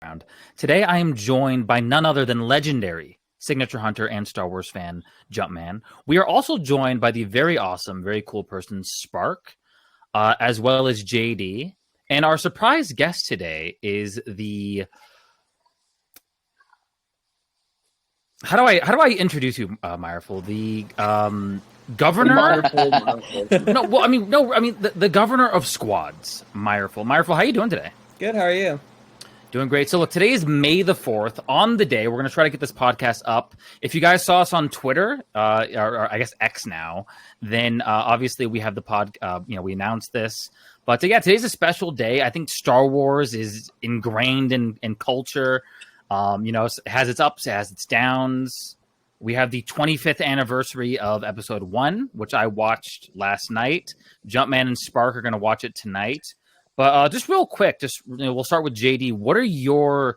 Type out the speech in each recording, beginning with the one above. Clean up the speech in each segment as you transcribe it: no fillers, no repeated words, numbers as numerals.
Round. Today I am joined by none other than legendary Signature Hunter and Star Wars fan Jumpman. We are also joined by the very awesome, very cool person Spark, as well as JD. And our surprise guest today is the how do I introduce you, Myreful? The governor? No, well, the governor of squads, Myreful. Myreful, how you doing today? Good. How are you? Doing great. So look, today is May the 4th. On the day, we're going to try to get this podcast up. If you guys saw us on Twitter, or I guess X now, then obviously we have the we announced this. But yeah, today's a special day. I think Star Wars is ingrained in culture. It has its ups, it has its downs. We have the 25th anniversary of Episode 1, which I watched last night. Jumpman and Spark are going to watch it tonight. But just real quick, we'll start with JD. What are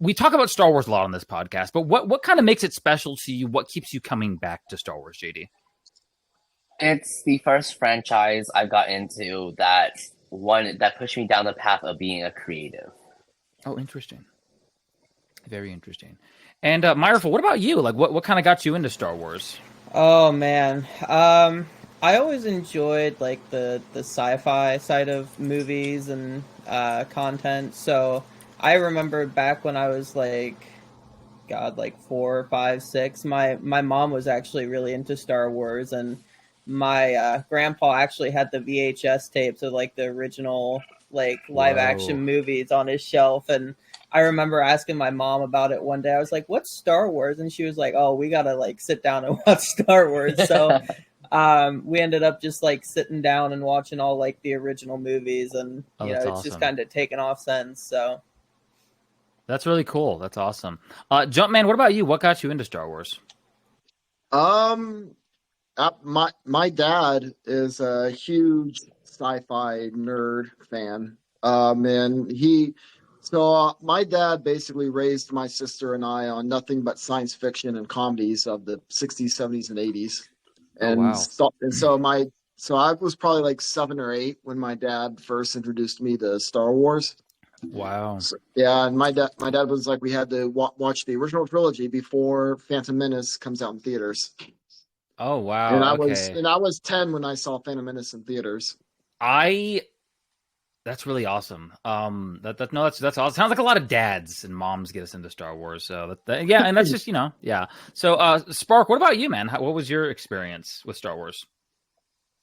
we talk about Star Wars a lot on this podcast, but what kind of makes it special to you? What keeps you coming back to Star Wars, JD? It's the first franchise I've got into that pushed me down the path of being a creative. Oh, interesting. Very interesting. And Myreful, what about you? Like, what kind of got you into Star Wars? Oh man, I always enjoyed like the sci-fi side of movies and content. So I remember back when I was like 4, 5, 6. My mom was actually really into Star Wars, and my grandpa actually had the VHS tapes of like the original like live action movies on his shelf. And I remember asking my mom about it one day. I was like, "What's Star Wars?" And she was like, "Oh, we gotta like sit down and watch Star Wars." So we ended up just like sitting down and watching all like the original movies, and it's awesome. just kind of taken off since. So that's really cool. That's awesome. Jumpman, what about you? What got you into Star Wars? My dad is a huge sci-fi nerd fan. My dad basically raised my sister and I on nothing but science fiction and comedies of the 60s, 70s, and 80s. So I was probably like 7 or 8 when my dad first introduced me to Star Wars. Wow. So, yeah, and my dad was like, we had to watch the original trilogy before Phantom Menace comes out in theaters. Oh wow. And I was 10 when I saw Phantom Menace in theaters. That's really awesome. That's awesome. Sounds like a lot of dads and moms get us into Star Wars. So and that's just yeah. So Spark, what about you, man? What was your experience with Star Wars?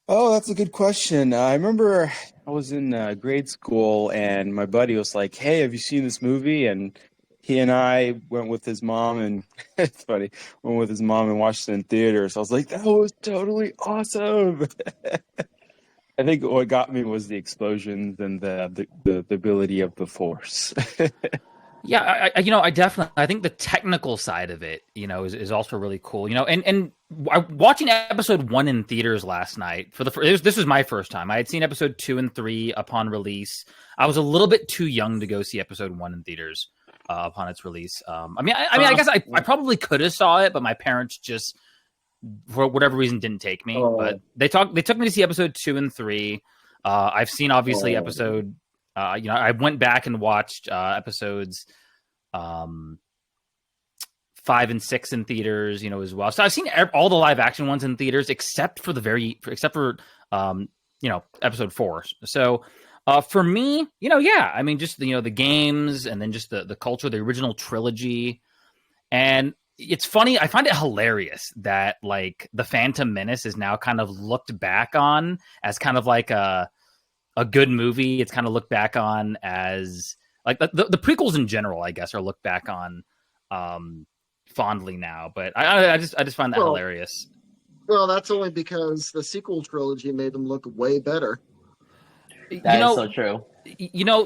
Oh, that's a good question. I remember I was in grade school, and my buddy was like, "Hey, have you seen this movie?" And he and I went with his mom, and it's funny, went with his mom and watched it in theaters. So I was like, "That was totally awesome." I think what got me was the explosions and the ability of the Force. Yeah, I think the technical side of it, is also really cool. And watching Episode 1 in theaters last night this was my first time. I had seen Episode 2 and 3 upon release. I was a little bit too young to go see Episode 1 in theaters upon its release. I guess I probably could have saw it, but my parents just, for whatever reason, didn't take me. But they took me to see Episode 2 and 3. I've seen obviously episode. I went back and watched episodes 5 and 6 in theaters, as well. So I've seen all the live action ones in theaters except for Episode 4. So for me, just the games, and then just the culture, the original trilogy. And it's funny, I find it hilarious that like the Phantom Menace is now kind of looked back on as kind of like a good movie. It's kind of looked back on as like the prequels in general, I guess, are looked back on fondly now. But I just find that hilarious. Well, that's only because the sequel trilogy made them look way better. That is so true.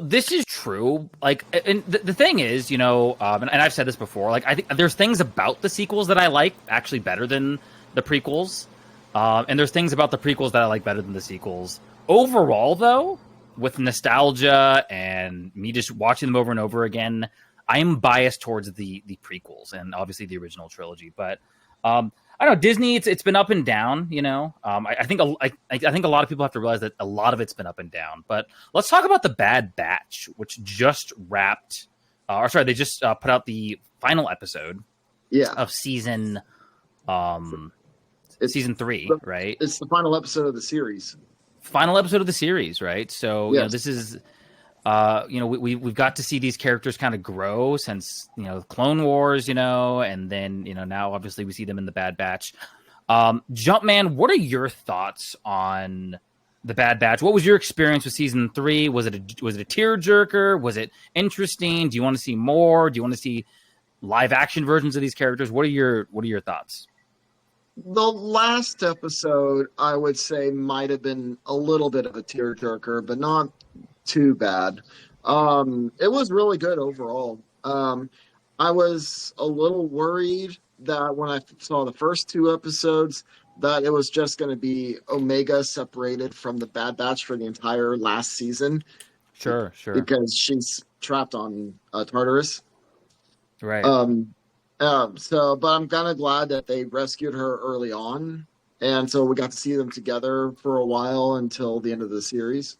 This is true. Like, and the thing is, and I've said this before, like, I think there's things about the sequels that I like actually better than the prequels. And there's things about the prequels that I like better than the sequels. Overall, though, with nostalgia and me just watching them over and over again, I am biased towards the prequels and obviously the original trilogy. But I don't know, Disney, it's been up and down, I think a lot of people have to realize that a lot of it's been up and down. But let's talk about The Bad Batch, which just wrapped or sorry, they just put out the final episode Yeah, of season It's season 3, the- right? it's the final episode of the series. Final episode of the series, right? So Yes. this is we've got to see these characters kind of grow since Clone Wars, and then now obviously we see them in the Bad Batch. Jumpman, what are your thoughts on the Bad Batch? What was your experience with season 3? Was it a tearjerker? Was it interesting? Do you want to see more? Do you want to see live action versions of these characters? What are your thoughts? The last episode, I would say, might have been a little bit of a tearjerker, but not too bad. It was really good overall. I was a little worried that when I saw the first 2 episodes, that it was just going to be Omega separated from the Bad Batch for the entire last season. Sure. Because she's trapped on Tartarus. Right. But I'm kind of glad that they rescued her early on, and so we got to see them together for a while until the end of the series.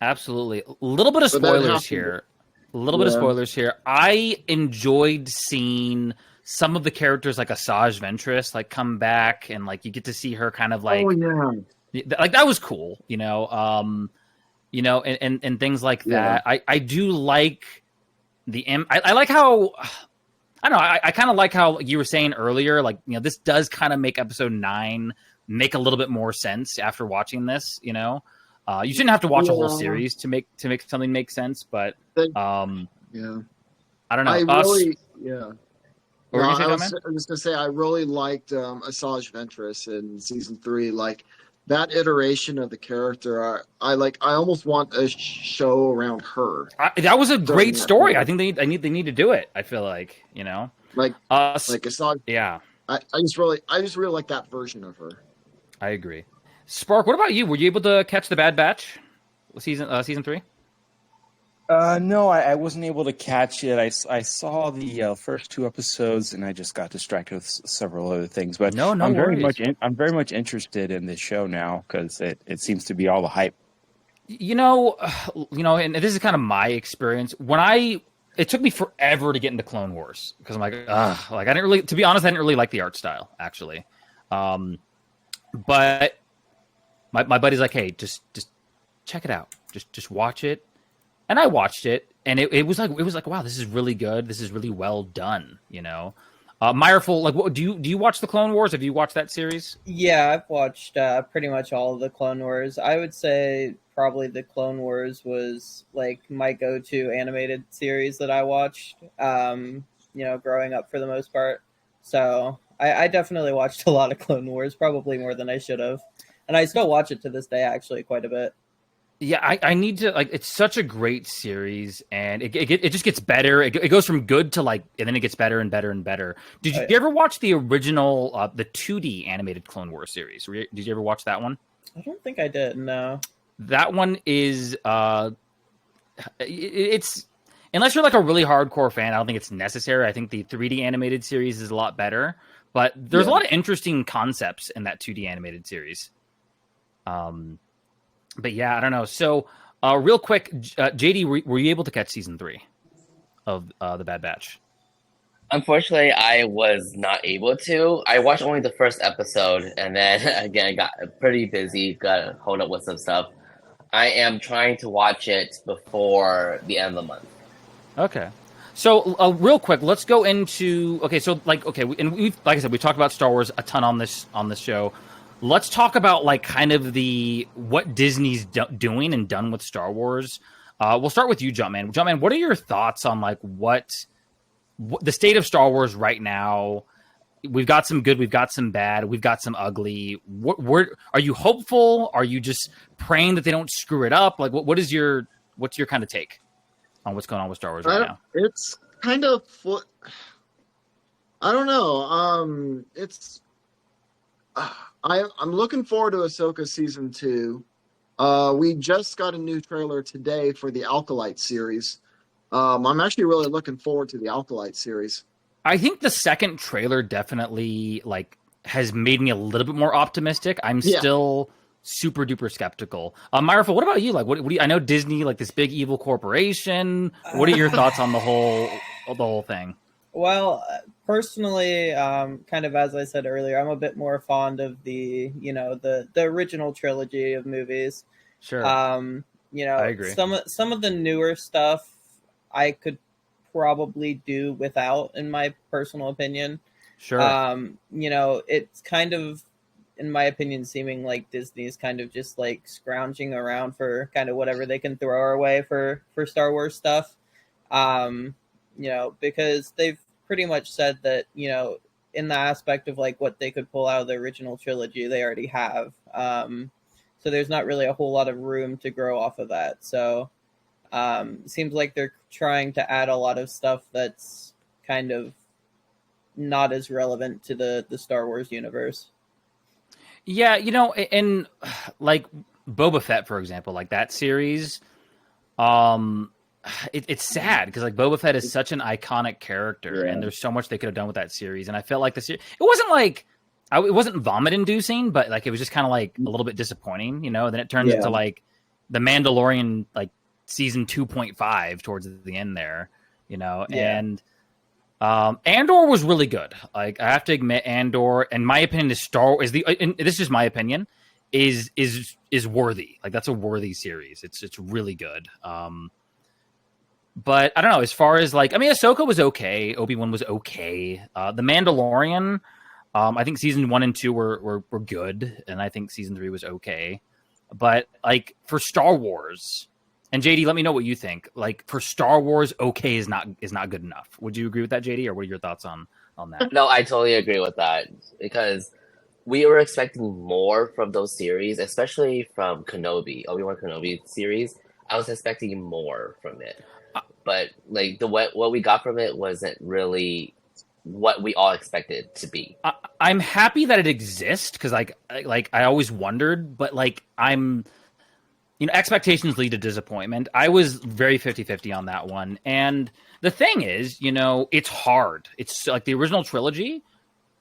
Absolutely. A little bit of But that spoilers happened. here. A little bit of Yeah. spoilers here. I enjoyed seeing some of the characters like Asajj Ventress come back, and you get to see her kind of Oh yeah, that was cool, and things like that. I do like I like how I don't know. I kind of like how you were saying earlier, this does kind of make episode 9 make a little bit more sense after watching this. You shouldn't have to watch a whole Yeah. series to make something make sense, but They- I yeah. don't know. I really, yeah. What were you No, gonna I say, was just gonna say I really liked Asajj Ventress in season 3. Like that iteration of the character, I almost want a show around her. that was a great that story. movie. I think they need to do it. I feel like Like Asajj. yeah, I just really like that version of her. I agree. Spark, what about you? Were you able to catch the Bad Batch season 3? No, I wasn't able to catch it. I saw the first 2 episodes, and I just got distracted with several other things. But No I'm very worries. I'm very much interested in this show now because it seems to be all the hype. And this is kind of my experience. It took me forever to get into Clone Wars because I'm like, ugh, I didn't really, to be honest, I didn't really like the art style actually. But my buddy's like, hey, just check it out, just watch it, and I watched it, and it was like, wow, this is really good, this is really well done, Meyerful, what do you watch the Clone Wars? Have you watched that series? Yeah, I've watched pretty much all of the Clone Wars. I would say probably the Clone Wars was my go-to animated series that I watched, growing up for the most part. So I definitely watched a lot of Clone Wars, probably more than I should have. And I still watch it to this day, actually, quite a bit. Yeah, I need to it's such a great series, and it just gets better. It goes from good to and then it gets better and better and better. Did you ever watch the original the 2D animated Clone Wars series? Did you ever watch that one? I don't think I did, no. That one is it's unless you're a really hardcore fan, I don't think it's necessary. I think the 3D animated series is a lot better, but there's a lot of interesting concepts in that 2D animated series. But yeah, I don't know. So, real quick, JD, were you able to catch season 3 of the Bad Batch? Unfortunately, I was not able to. I watched only the first episode, and then again, I got pretty busy. Got to hold up with some stuff. I am trying to watch it before the end of the month. Okay. So, real quick, let's go into and we've like I said, we talked about Star Wars a ton on this show. Let's talk about kind of what Disney's doing and done with Star Wars. We'll start with you, Jumpman. Jumpman, what are your thoughts on what the state of Star Wars right now? We've got some good, we've got some bad, we've got some ugly. What are you hopeful? Are you just praying that they don't screw it up? What's your kind of take on what's going on with Star Wars right now? It's kind of I don't know. I'm looking forward to Ahsoka season 2. We just got a new trailer today for the Alkalite series. I'm actually really looking forward to the Alkalite series. I think the second trailer definitely has made me a little bit more optimistic. I'm still super duper skeptical. Myraful, what about you? Like, what do you, I know Disney, like this big evil corporation. What are your thoughts on the whole thing? Well, personally, kind of as I said earlier, I'm a bit more fond of the original trilogy of movies. Sure, I agree. Some of the newer stuff I could probably do without, in my personal opinion. Sure. It's kind of, in my opinion, seeming like Disney's kind of just like scrounging around for kind of whatever they can throw our way for Star Wars stuff. Because they've pretty much said that, in the aspect of like what they could pull out of the original trilogy, they already have. So there's not really a whole lot of room to grow off of that. So it seems like they're trying to add a lot of stuff that's kind of not as relevant to the Star Wars universe. Yeah, and like Boba Fett, for example, like that series, it's sad because like Boba Fett is such an iconic character, and there's so much they could have done with that series. And I felt like it wasn't like it wasn't vomit inducing, but like it was just kind of like a little bit disappointing, And then it turns into like the Mandalorian, like season 2.5 towards the end there, and. Andor was really good. Like I have to admit, Andor, in my opinion, this is just my opinion, is worthy. Like that's a worthy series. It's really good. But I don't know. As far as like, I mean, Ahsoka was okay. Obi-Wan was okay. The Mandalorian, I think season 1 and 2 were good, and I think season 3 was okay. But like for Star Wars. And JD, let me know what you think. Like for Star Wars, okay is not good enough. Would you agree with that, JD, or what are your thoughts on that? No, I totally agree with that because we were expecting more from those series, especially from Obi-Wan Kenobi series. I was expecting more from it, but like what we got from it wasn't really what we all expected it to be. I'm happy that it exists because like I always wondered, but like expectations lead to disappointment. I was very 50-50 on that one. And the thing is, it's hard. It's like the original trilogy.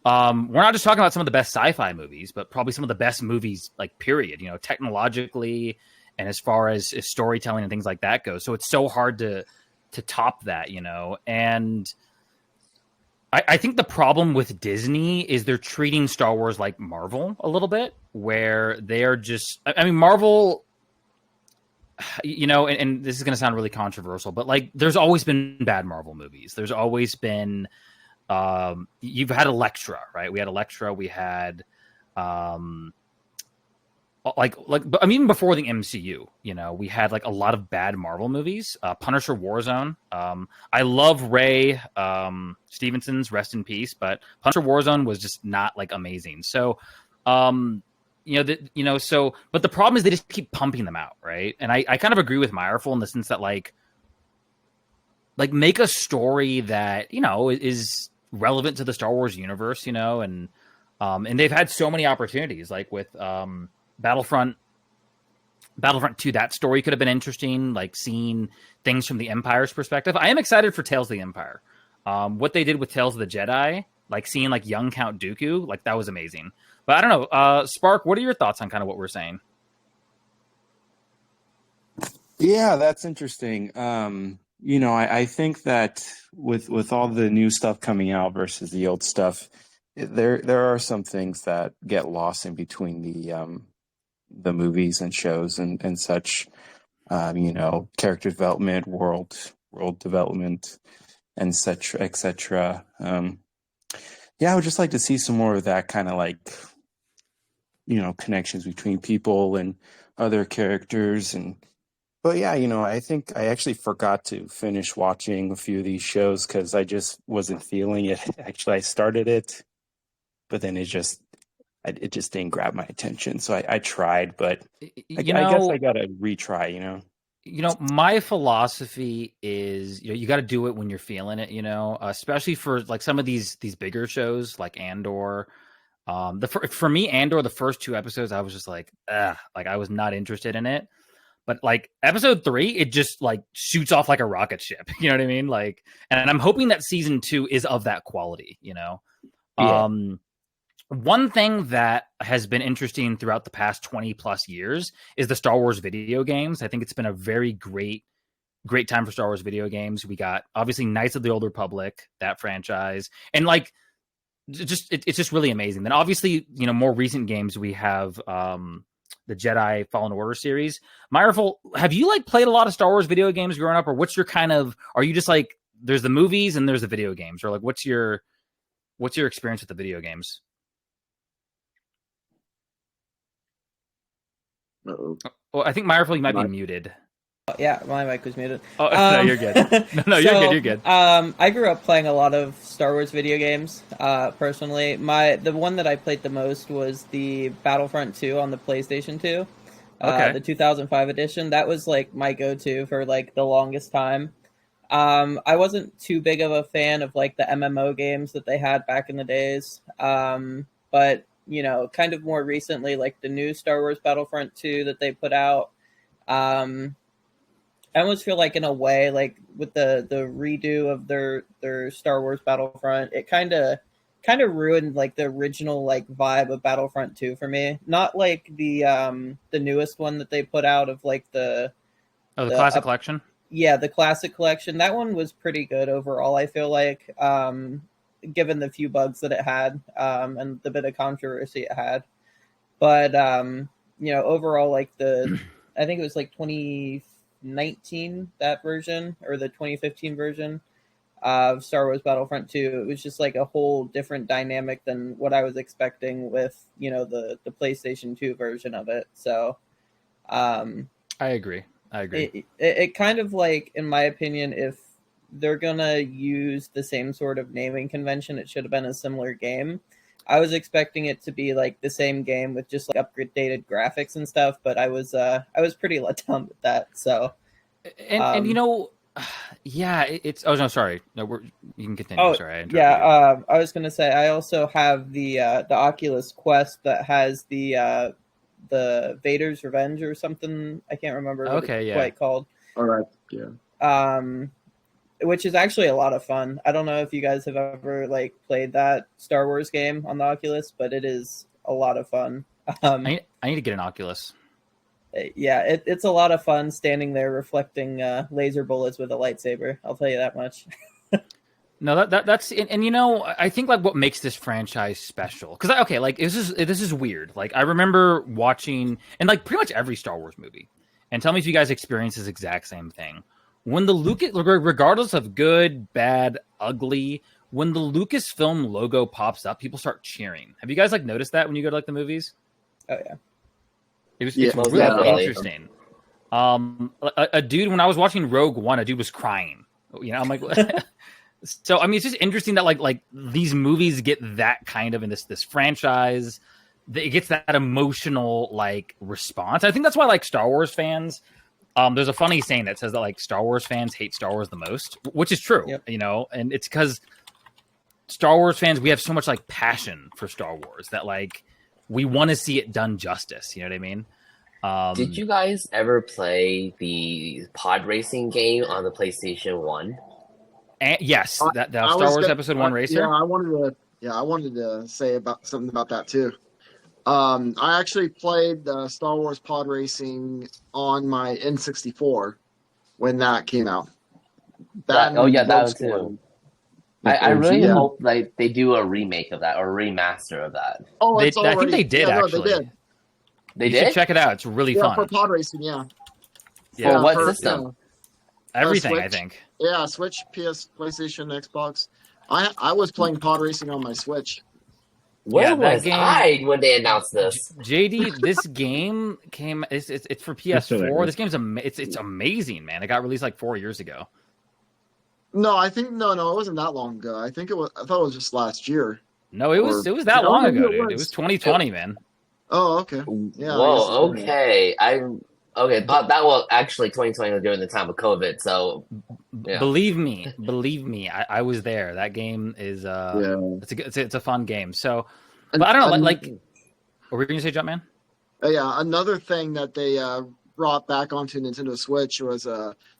We're not just talking about some of the best sci-fi movies, but probably some of the best movies, like period, technologically and as far as storytelling and things like that goes. So it's so hard to top that, and I think the problem with Disney is they're treating Star Wars like Marvel a little bit, where they're just, I mean, Marvel, and this is going to sound really controversial, but like there's always been bad Marvel movies. There's always been you've had Elektra, right? We had Elektra, we had but I mean, even before the MCU, we had like a lot of bad Marvel movies. Punisher Warzone. I love Ray Stevenson's, rest in peace, but Punisher Warzone was just not like amazing. So but the problem is they just keep pumping them out, right? And I kind of agree with Myraful in the sense that like make a story that is relevant to the Star Wars universe, and they've had so many opportunities, like with Battlefront 2. That story could have been interesting, like seeing things from the Empire's perspective. I am excited for Tales of the Empire. What they did with Tales of the Jedi, like seeing like young Count Dooku, like that was amazing. But I don't know, Spark, what are your thoughts on kind of what we're saying? Yeah, that's interesting. I think that with all the new stuff coming out versus the old stuff, there are some things that get lost in between the movies and shows and such. Character development, world development, and such, etc. I would just like to see some more of that kind of like, connections between people and other characters. But yeah, I think I actually forgot to finish watching a few of these shows because I just wasn't feeling it. Actually, I started it, but then it just didn't grab my attention. So I tried, but I guess I got to retry, My philosophy is, you got to do it when you're feeling it, especially for like some of these bigger shows like Andor. For me, Andor, the first 2 episodes, I was just like, I was not interested in it. But like episode 3, it just like shoots off like a rocket ship. You know what I mean? Like, and I'm hoping that season 2 is of that quality, Yeah. One thing that has been interesting throughout the past 20 plus years is the Star Wars video games. I think it's been a very great time for Star Wars video games. We got obviously Knights of the Old Republic, that franchise, and like it's just really amazing. Then obviously, more recent games we have the Jedi Fallen Order series. Myreful, have you like played a lot of Star Wars video games growing up, or what's your are you just like there's the movies and there's the video games, or like what's your experience with the video games? Uh-oh. Well, I think Myreful, you might be muted. Yeah, my mic was muted. Oh, no, you're good. No, you're good. I grew up playing a lot of Star Wars video games. Personally, the one that I played the most was the Battlefront 2 on the PlayStation 2. Okay. The 2005 edition. That was like my go-to for like the longest time. I wasn't too big of a fan of like the MMO games that they had back in the days. But kind of more recently, like the new Star Wars Battlefront 2 that they put out. I almost feel like in a way, like with the redo of their Star Wars Battlefront, it kind of ruined like the original like vibe of Battlefront 2 for me. Not like the newest one that they put out of like the classic collection. Yeah, the classic collection. That one was pretty good overall. I feel like, given the few bugs that it had, and the bit of controversy it had, but overall, like I think it was like 2019 that version or the 2015 version of Star Wars Battlefront 2. It was just like a whole different dynamic than what I was expecting with the PlayStation 2 version of it. So, I agree. It kind of like, in my opinion, if they're gonna use the same sort of naming convention, it should have been a similar game. I was expecting it to be like the same game with just like updated graphics and stuff, but I was pretty let down with that. So, and yeah, it's. Oh no, sorry. No, you can continue. Oh, sorry, I interrupted yeah. you. I was gonna say I also have the Oculus Quest that has the Vader's Revenge or something. I can't remember what it's quite called. All right. Yeah. Which is actually a lot of fun. I don't know if you guys have ever like played that Star Wars game on the Oculus, but it is a lot of fun. I need to get an Oculus. Yeah, it's a lot of fun standing there reflecting laser bullets with a lightsaber. I'll tell you that much. No, that's and I think like what makes this franchise special, because like this is weird. Like I remember watching and like pretty much every Star Wars movie, and tell me if you guys experience this exact same thing. When the regardless of good, bad, ugly, when the Lucasfilm logo pops up, people start cheering. Have you guys like noticed that when you go to like the movies? Oh yeah, it's really interesting. A dude, when I was watching Rogue One, a dude was crying. I'm like. So I mean, it's just interesting that like these movies get that kind of in this franchise, it gets that emotional like response. I think that's why like Star Wars fans. There's a funny saying that says that like Star Wars fans hate Star Wars the most, which is true. Yep. And it's because Star Wars fans, we have so much like passion for Star Wars that like we want to see it done justice. You know what I mean? Did you guys ever play the pod racing game on the PlayStation 1? And yes, that Star Wars Episode 1 Racer. Yeah, I wanted to say something about that too. I actually played Star Wars Pod Racing on my N64 when that came out. That was too. I really hope like they do a remake of that or a remaster of that. Oh, I think they did actually. They did. They did? Check it out. It's really fun. For Pod Racing, yeah. For what system? Everything, Switch. I think. Yeah, Switch, PS, PlayStation, Xbox. I was playing Pod Racing on my Switch. Where was I when they announced this? JD, this game came. It's for PS4. This game's it's amazing, man. It got released like 4 years ago. No, I think no, it wasn't that long ago. I thought it was just last year. No, it was that long ago, dude. It was 2020, man. Oh, okay. Yeah. Whoa. Okay. But that was actually 2020 was during the time of COVID. So, yeah. Believe me, I was there. That game is it's a fun game. So, but I don't know. Like, what were you gonna say, Jumpman? Yeah, another thing that they brought back onto Nintendo Switch was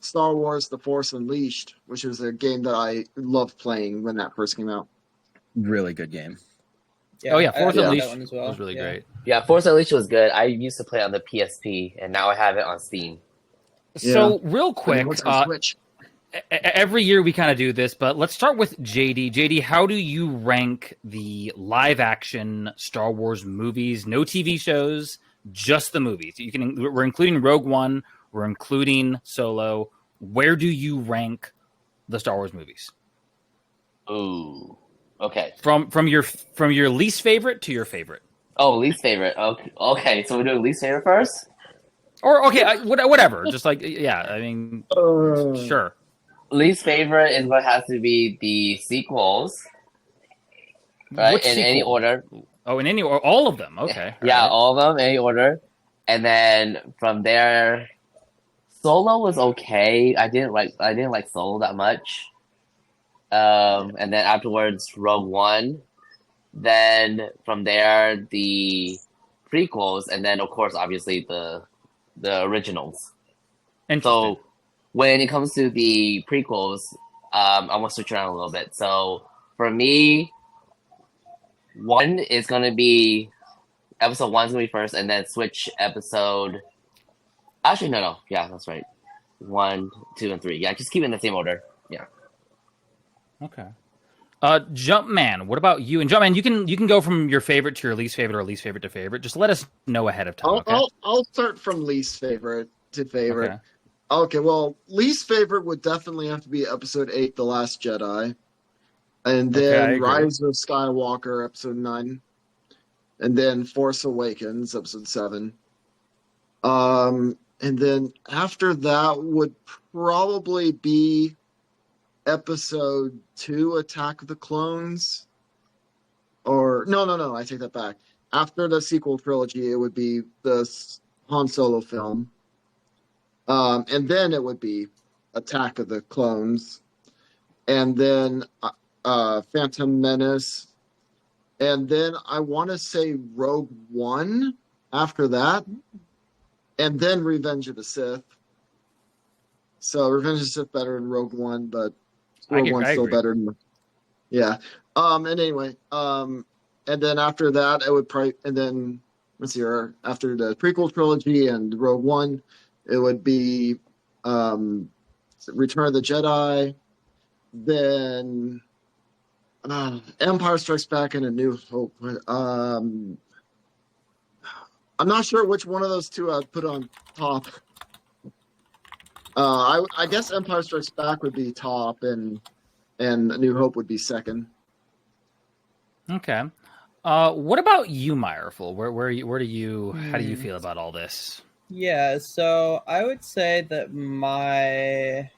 Star Wars: The Force Unleashed, which was a game that I loved playing when that first came out. Really good game. Yeah, Oh yeah, I Force like Unleashed that one as well. was really Yeah. great. Yeah, Force Unleashed was good. I used to play on the PSP, and now I have it on Steam. So real And quick, what's on Switch? every year we kind of do this, but let's start with JD. JD, how do you rank the live action Star Wars movies? No TV shows, just the movies. We're including Rogue One, we're including Solo. Where do you rank the Star Wars movies? Ooh. Okay. From your least favorite to your favorite. Oh, least favorite. Okay. So we're doing least favorite first? Or okay, whatever. Just like yeah, I mean, sure. Least favorite is what has to be the sequels, right? Which In any sequel? order. Oh, in any or all of them. Okay. Yeah, right. all of them, any order. And then from there, Solo was okay. I didn't like Solo that much. And then afterwards, Rogue One. Then from there, the prequels, and then of course, obviously the originals. Interesting. So when it comes to the prequels, I'm gonna switch around a little bit. So for me, one is gonna be episode one's gonna be first, and then switch episode. Actually, no, yeah, that's right. 1, 2, and 3. Yeah, just keep it in the same order. Yeah. Okay. Jumpman, what about you? And Jumpman, you can go from your favorite to your least favorite or least favorite to favorite. Just let us know ahead of time. Okay. I'll start from least favorite to favorite. Okay. Okay, well, least favorite would definitely have to be episode 8, The Last Jedi. And Okay, I then agree. Rise of Skywalker, episode 9. And then Force Awakens, episode 7. And then after that would probably be episode 2, Attack of the Clones. Or, no, I take that back. After the sequel trilogy, it would be the Han Solo film. And then it would be Attack of the Clones. And then Phantom Menace. And then I want to say Rogue One after that. And then Revenge of the Sith. So Revenge of the Sith better than Rogue One, but Rogue One's still agree. better than... Yeah. And anyway, and then after that, I would probably... And then, let's see, after the prequel trilogy and Rogue One, it would be Return of the Jedi, then Empire Strikes Back and A New Hope. I'm not sure which one of those two I'd put on top. I guess Empire Strikes Back would be top, and A New Hope would be second. Okay. What about you, Meyerful? Where do you how do you feel about all this? Yeah, so I would say that my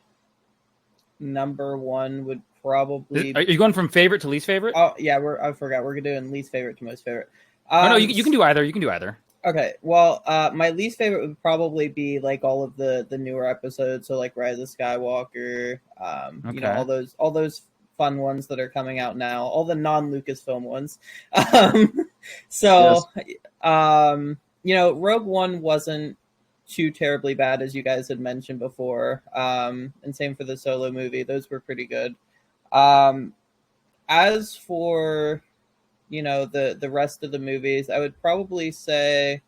number one would probably. Are you going from favorite to least favorite? Oh yeah, I forgot we're doing least favorite to most favorite. Oh, no, you can do either. You can do either. Okay, well, my least favorite would probably be like all of the newer episodes, so like Rise of Skywalker, Okay. all those fun ones that are coming out now, all the non-Lucasfilm ones. Rogue One wasn't too terribly bad, as you guys had mentioned before, and same for the Solo movie; those were pretty good. As for the rest of the movies, I would probably say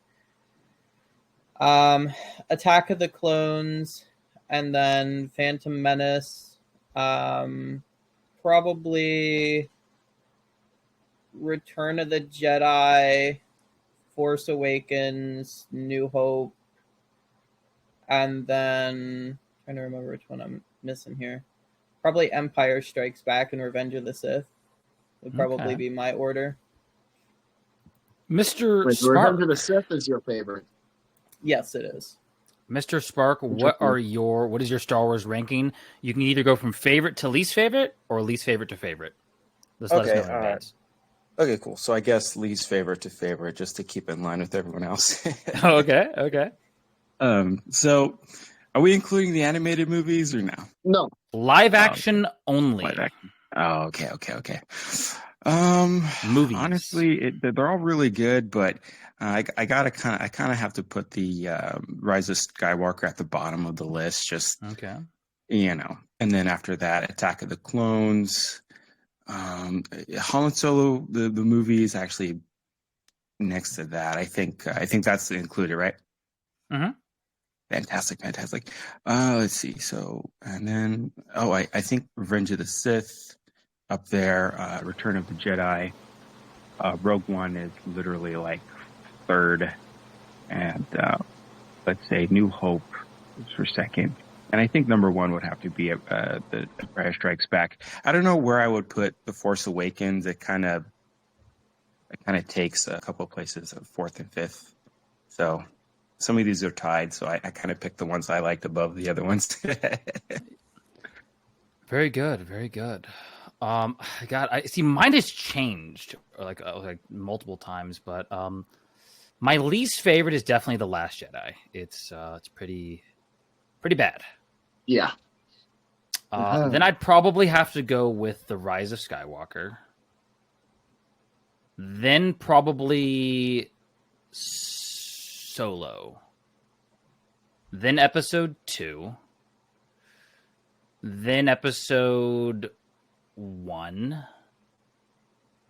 Attack of the Clones, and then Phantom Menace, probably Return of the Jedi, Force Awakens, New Hope, and then I'm trying to remember which one I'm missing here. Probably Empire Strikes Back and Revenge of the Sith would probably Okay. be my order. Mr. Wait, Spark. Revenge of the Sith is your favorite. Yes, it is. Mr. Spark, what is your Star Wars ranking? You can either go from favorite to least favorite or least favorite to favorite. Just let us Okay, know in advance. Okay, cool. So I guess least favorite to favorite, just to keep in line with everyone else. Okay. So are we including the animated movies or no? No. Live action only. Live action. Oh, okay. Movies. Honestly, they're all really good, but I kind of have to put the Rise of Skywalker at the bottom of the list. Just Okay. and then after that, Attack of the Clones, Han Solo, the movie is actually next to that. I think that's included, right? Mm-hmm. Fantastic. Let's see. So, and then I think Revenge of the Sith up there. Return of the Jedi. Rogue One is literally like third, and let's say New Hope is for second. And I think number one would have to be the Empire Strikes Back. I don't know where I would put The Force Awakens. It kind of takes a couple of places, fourth and fifth. So some of these are tied. So I kind of picked the ones I liked above the other ones. Very good, very good. God, I see. Mine has changed like multiple times, but my least favorite is definitely The Last Jedi. It's pretty bad. Yeah. Then I'd probably have to go with The Rise of Skywalker. Then probably Solo. Then Episode 2. Then Episode 1.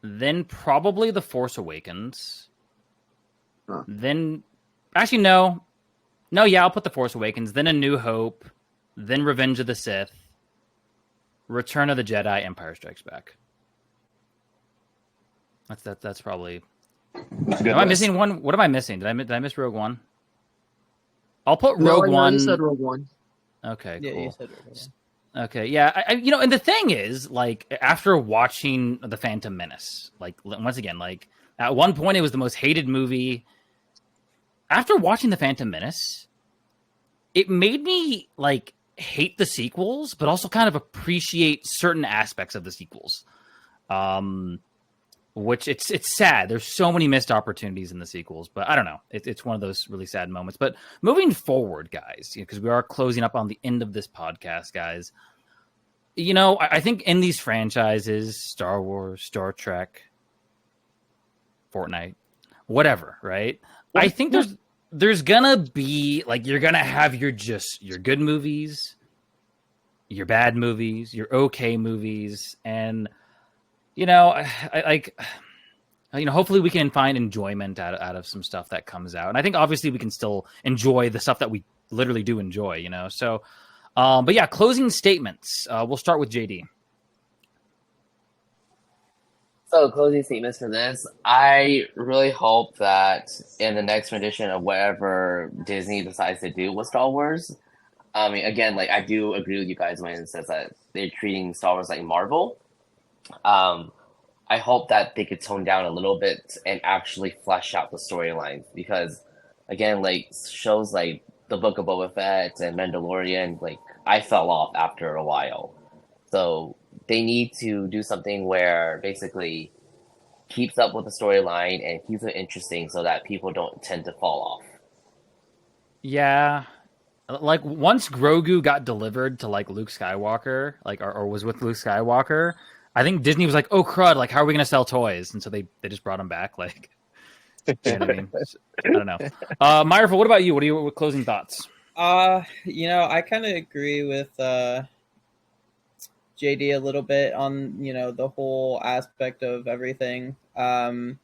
Then probably The Force Awakens. Huh. Then, actually, no. No, yeah, I'll put The Force Awakens. Then A New Hope. Then Revenge of the Sith. Return of the Jedi. Empire Strikes Back. That's probably. Am I missing one? What am I missing? Did I miss Rogue One? I'll put Rogue One. You said Rogue One. Okay, Yeah, cool. you said Rogue One. Okay, yeah, and the thing is, like, after watching The Phantom Menace, like, once again, like, at one point it was the most hated movie. After watching The Phantom Menace, it made me, like, hate the sequels, but also kind of appreciate certain aspects of the sequels. Which it's sad. There's so many missed opportunities in the sequels, but I don't know. It's one of those really sad moments. But moving forward, guys, because we are closing up on the end of this podcast, guys. I think in these franchises, Star Wars, Star Trek, Fortnite, whatever, right? I think there's gonna be, like, you're gonna have your good movies, your bad movies, your okay movies, and hopefully we can find enjoyment out of some stuff that comes out. And I think obviously we can still enjoy the stuff that we literally do enjoy, So, but yeah, closing statements. We'll start with JD. So, closing statements for this. I really hope that in the next rendition of whatever Disney decides to do with Star Wars, I mean, again, like, I do agree with you guys when it says that they're treating Star Wars like Marvel. I hope that they could tone down a little bit and actually flesh out the storyline, because, again, like, shows like The Book of Boba Fett and Mandalorian, like, I fell off after a while. So they need to do something where basically keeps up with the storyline and keeps it interesting so that people don't tend to fall off. Yeah. Like, once Grogu got delivered to, like, Luke Skywalker, like, or was with Luke Skywalker, I think Disney was like, "Oh crud! Like, how are we going to sell toys?" And so they just brought him back. Like, you know what I mean? I don't know. Myrfa, what about you? What are your closing thoughts? I kind of agree with JD a little bit on the whole aspect of everything. I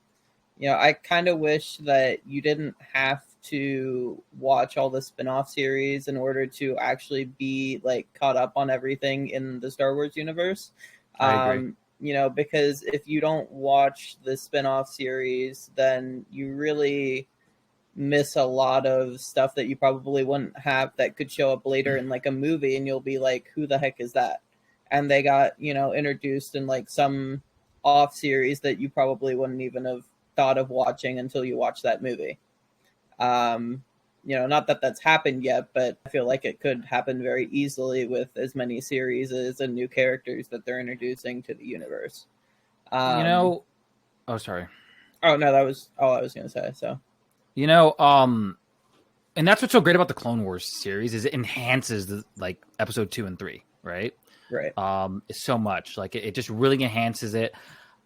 kind of wish that you didn't have to watch all the spin-off series in order to actually be, like, caught up on everything in the Star Wars universe. I agree. Because if you don't watch the spin-off series, then you really miss a lot of stuff that you probably wouldn't have that could show up later in, like, a movie, and you'll be like, who the heck is that? And they got, introduced in, like, some off series that you probably wouldn't even have thought of watching until you watch that movie. Not that that's happened yet, but I feel like it could happen very easily with as many series and new characters that they're introducing to the universe. Oh, sorry. Oh, no, that was all I was going to say. So, and that's what's so great about the Clone Wars series is it enhances the, like, episode 2 and 3, right? Right. So much. Like, it just really enhances it.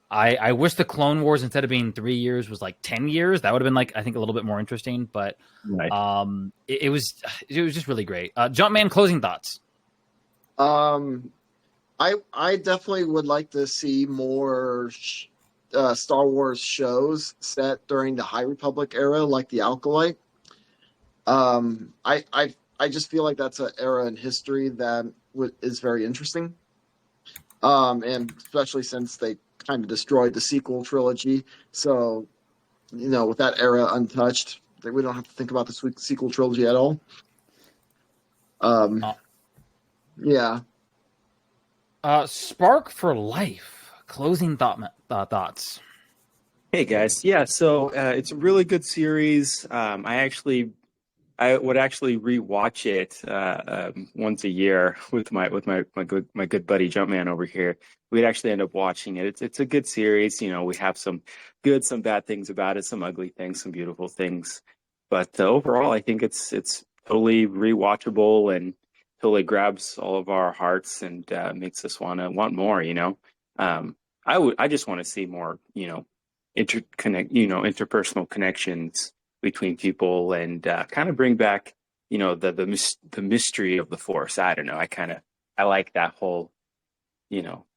I wish the Clone Wars, instead of being 3 years, was like 10 years. That would have been, like, I think, a little bit more interesting. But Right. It was just really great. Jumpman, closing thoughts. I definitely would like to see more Star Wars shows set during the High Republic era, like the Alkalite. I just feel like that's an era in history that is very interesting. And especially since they kind of destroyed the sequel trilogy, so with that era untouched, we don't have to think about the sequel trilogy at all. Oh. Yeah. Spark for Life. Closing thoughts. Hey guys, yeah. So it's a really good series. I would actually rewatch it once a year with my good buddy Jumpman over here. We'd actually end up watching it. It's a good series. We have some good, some bad things about it, some ugly things, some beautiful things. But overall, I think it's totally rewatchable and totally grabs all of our hearts and makes us want more. I just want to see more. Interpersonal connections between people and kind of bring back, the mystery of the Force. I don't know. I like that whole,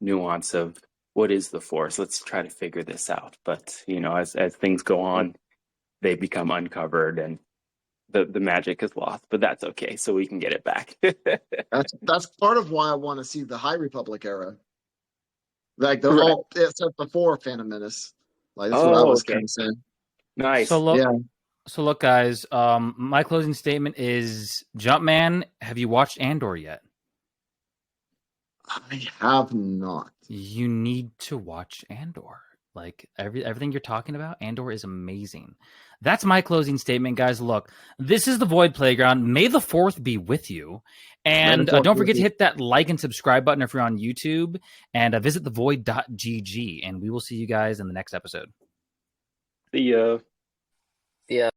nuance of what is the Force. Let's try to figure this out. But as things go on, they become uncovered and the magic is lost. But that's okay. So we can get it back. That's part of why I want to see the High Republic era, like the Right. whole except before Phantom Menace. Like that's what I was kind of saying. Nice. So look, Yeah. so look, guys. My closing statement is: Jumpman, have you watched Andor yet? I have not. You need to watch Andor. Like everything you're talking about, Andor is amazing. That's my closing statement, guys. Look, this is the Void Playground. May the 4th be with you. And don't forget to hit that like and subscribe button if you're on YouTube. And visit thevoid.gg. And we will see you guys in the next episode. See ya. Yeah.